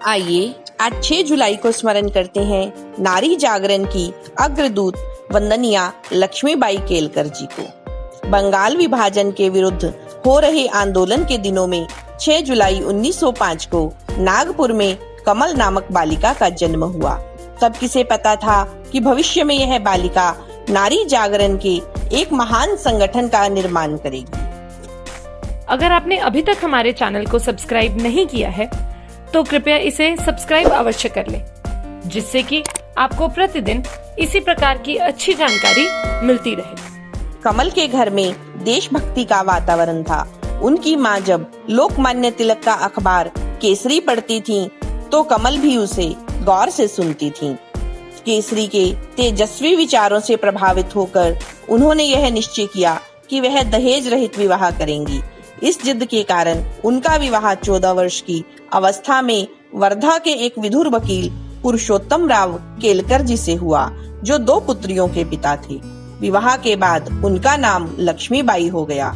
आइए आज 6 जुलाई को स्मरण करते हैं नारी जागरण की अग्रदूत वंदनिया लक्ष्मीबाई केलकर जी को। बंगाल विभाजन के विरुद्ध हो रहे आंदोलन के दिनों में 6 जुलाई 1905 को नागपुर में कमल नामक बालिका का जन्म हुआ। तब किसे पता था कि भविष्य में यह बालिका नारी जागरण के एक महान संगठन का निर्माण करेगी। अगर आपने अभी तक हमारे चैनल को सब्सक्राइब नहीं किया है तो कृपया इसे सब्सक्राइब अवश्य कर लें, जिससे कि आपको प्रतिदिन इसी प्रकार की अच्छी जानकारी मिलती रहे। कमल के घर में देशभक्ति का वातावरण था। उनकी माँ जब लोकमान्य तिलक का अखबार केसरी पढ़ती थीं, तो कमल भी उसे गौर से सुनती थीं। केसरी के तेजस्वी विचारों से प्रभावित होकर उन्होंने यह निश्चय किया कि वह दहेज रहित विवाह करेंगी। इस जिद के कारण उनका विवाह 14 वर्ष की अवस्था में वर्धा के एक विधुर वकील पुरुषोत्तम राव केलकर जी से हुआ, जो 2 पुत्रियों के पिता थे। विवाह के बाद उनका नाम लक्ष्मीबाई हो गया।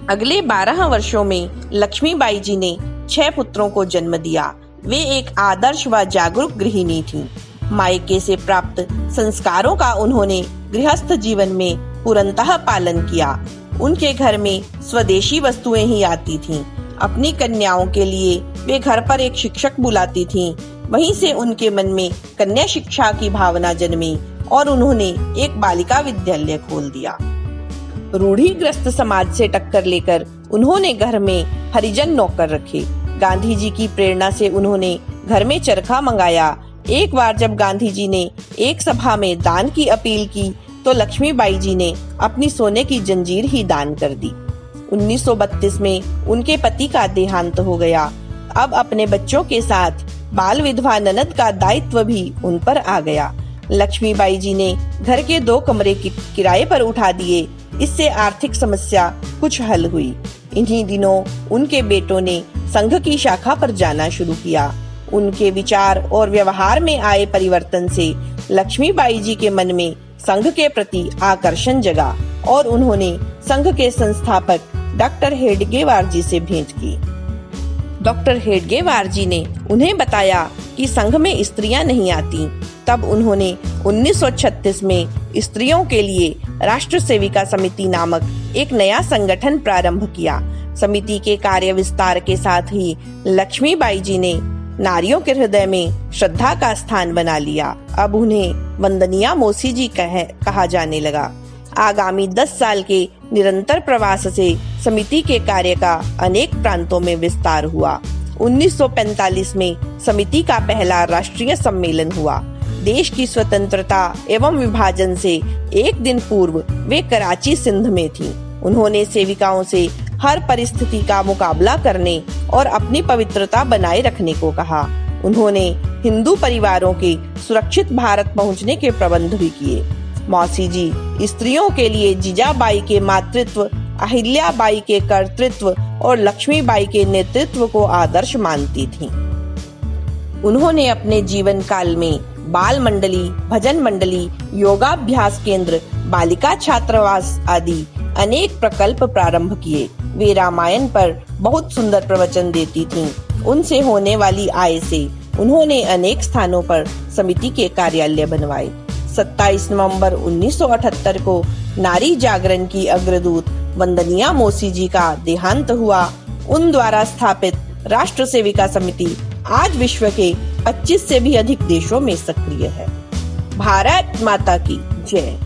अगले 12 वर्षों में लक्ष्मीबाई जी ने 6 पुत्रों को जन्म दिया। वे एक आदर्श व जागरूक गृहिणी थीं। मायके से प्राप्त संस्कारों का उन्होंने गृहस्थ जीवन में पूर्णतः पालन किया। उनके घर में स्वदेशी वस्तुएं ही आती थीं। अपनी कन्याओं के लिए वे घर पर एक शिक्षक बुलाती थीं। वहीं से उनके मन में कन्या शिक्षा की भावना जन्मी और उन्होंने एक बालिका विद्यालय खोल दिया। रूढ़िग्रस्त समाज से टक्कर लेकर उन्होंने घर में हरिजन नौकर रखे। गांधी जी की प्रेरणा से उन्होंने घर में चरखा मंगाया। एक बार जब गांधी जी ने एक सभा में दान की अपील की, तो लक्ष्मीबाई जी ने अपनी सोने की जंजीर ही दान कर दी। 1932 में उनके पति का देहांत हो गया। अब अपने बच्चों के साथ बाल विधवा ननद का दायित्व भी उन पर आ गया। लक्ष्मीबाई जी ने घर के 2 कमरे किराए पर उठा दिए। इससे आर्थिक समस्या कुछ हल हुई। इन्हीं दिनों उनके बेटों ने संघ की शाखा पर जाना शुरू किया। उनके विचार और व्यवहार में आए परिवर्तन से लक्ष्मीबाई जी के मन में संघ के प्रति आकर्षण जगा और उन्होंने संघ के संस्थापक डॉक्टर हेडगेवार जी से भेंट की। डॉक्टर हेडगेवार जी ने उन्हें बताया कि संघ में स्त्रियां नहीं आती। तब उन्होंने 1936 में स्त्रियों के लिए राष्ट्र सेविका समिति नामक एक नया संगठन प्रारंभ किया। समिति के कार्य विस्तार के साथ ही लक्ष्मीबाई जी ने नारियों के हृदय में श्रद्धा का स्थान बना लिया। अब उन्हें वंदनिया मौसी जी कहा जाने लगा। आगामी 10 साल के निरंतर प्रवास से समिति के कार्य का अनेक प्रांतों में विस्तार हुआ। 1945 में समिति का पहला राष्ट्रीय सम्मेलन हुआ। देश की स्वतंत्रता एवं विभाजन से एक दिन पूर्व वे कराची सिंध में थीं। उन्होंने सेविकाओं से हर परिस्थिति का मुकाबला करने और अपनी पवित्रता बनाए रखने को कहा। उन्होंने हिंदू परिवारों के सुरक्षित भारत पहुंचने के प्रबंध भी किए। मौसी जी स्त्रियों के लिए जीजाबाई के मातृत्व, अहिल्याबाई के कर्तृत्व और लक्ष्मीबाई के नेतृत्व को आदर्श मानती थीं। उन्होंने अपने जीवन काल में बाल मंडली, भजन मंडली, योगाभ्यास केंद्र, बालिका छात्रावास आदि अनेक प्रकल्प प्रारंभ किए। वे रामायण पर बहुत सुंदर प्रवचन देती थीं। उनसे होने वाली आय से उन्होंने अनेक स्थानों पर समिति के कार्यालय बनवाए। 27 नवंबर 1978 को नारी जागरण की अग्रदूत वंदनिया मौसी जी का देहांत हुआ। उन द्वारा स्थापित राष्ट्र सेविका समिति आज विश्व के 25 से भी अधिक देशों में सक्रिय है। भारत माता की जय।